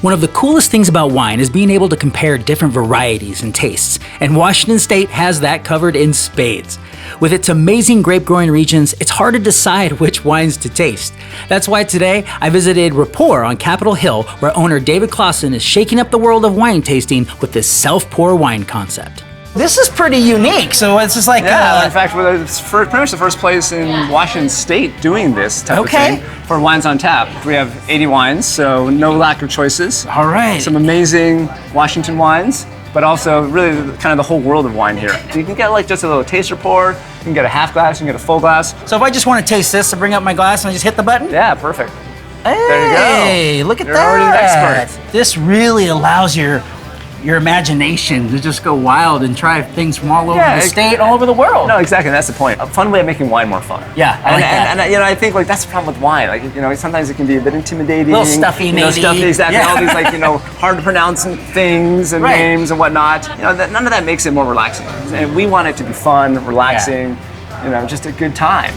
One of the coolest things about wine is being able to compare different varieties and tastes, and Washington State has that covered in spades. With its amazing grape growing regions, it's hard to decide which wines to taste. That's why today I visited Rapport on Capitol Hill, where owner David Clausen is shaking up the world of wine tasting with this self-pour wine concept. This is pretty unique, so it's just like... in fact, we're pretty much the first place in Washington State doing this type of thing for wines on tap. We have 80 wines, so no lack of choices. All right. Some amazing Washington wines, but also really kind of the whole world of wine here. So you can get like just a little taster pour, you can get a half glass, you can get a full glass. So if I just want to taste this, I bring up my glass and I just hit the button? Yeah, perfect. Hey, there you go. Look at You're that. already an expert. This really allows your imagination to just go wild and try things from all over the state, all over the world. No, exactly. That's the point. A fun way of making wine more fun. Yeah, I like that. And I think like that's the problem with wine. Like sometimes it can be a bit intimidating. A little stuffy, maybe. Stuffy, exactly. Yeah. All these like hard to pronounce things and names and whatnot. None of that makes it more relaxing. And we want it to be fun, relaxing. Just a good time.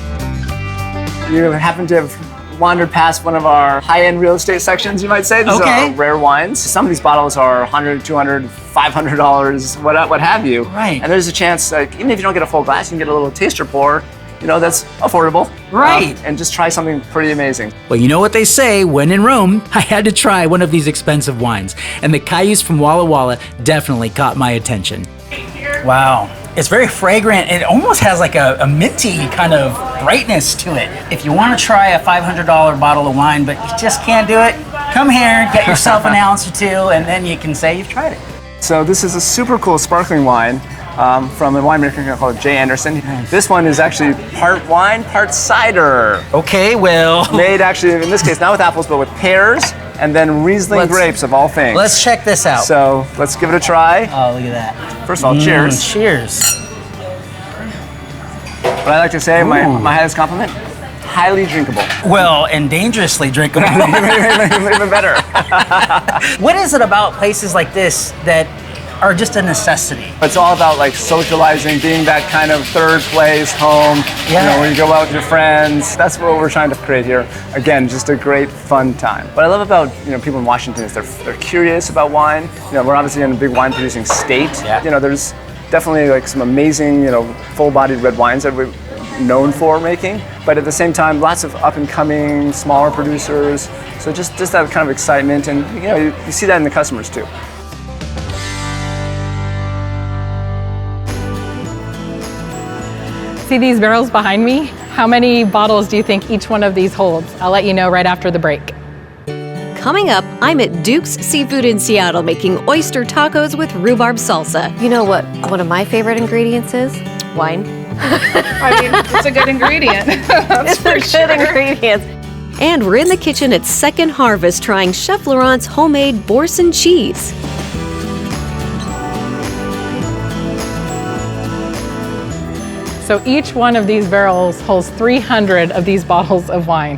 You happen to have wandered past one of our high-end real estate sections, you might say. These are rare wines. Some of these bottles are $100, $200, $500, what have you. Right. And there's a chance, like, even if you don't get a full glass, you can get a little taster pour. That's affordable. Right. And just try something pretty amazing. Well, you know what they say, when in Rome, I had to try one of these expensive wines. And the Cayuse from Walla Walla definitely caught my attention. Wow. It's very fragrant. It almost has like a minty kind of brightness to it. If you want to try a $500 bottle of wine, but you just can't do it, come here, get yourself an ounce or two, and then you can say you've tried it. So this is a super cool sparkling wine from a winemaker called J. Anderson. Nice. This one is actually part wine, part cider. Okay, well. Made actually, in this case, not with apples, but with pears, and then Riesling grapes of all things. Let's check this out. So let's give it a try. Oh, look at that. First of all, cheers. Cheers. What I like to say, my highest compliment, highly drinkable. Well, and dangerously drinkable. Even better. What is it about places like this that are just a necessity? It's all about like socializing, being that kind of third place, home, when you go out with your friends. That's what we're trying to create here. Again, just a great fun time. What I love about people in Washington is they're curious about wine. We're obviously in a big wine producing state. Yeah. There's definitely like some amazing, full-bodied red wines that we're known for making, but at the same time, lots of up-and-coming, smaller producers. So just that kind of excitement, and you see that in the customers too. See these barrels behind me? How many bottles do you think each one of these holds? I'll let you know right after the break. Coming up, I'm at Duke's Seafood in Seattle making oyster tacos with rhubarb salsa. You know what one of my favorite ingredients is? Wine. I mean, it's a good ingredient. That's for sure. Good ingredients. And we're in the kitchen at Second Harvest trying Chef Laurent's homemade Boursin cheese. So each one of these barrels holds 300 of these bottles of wine.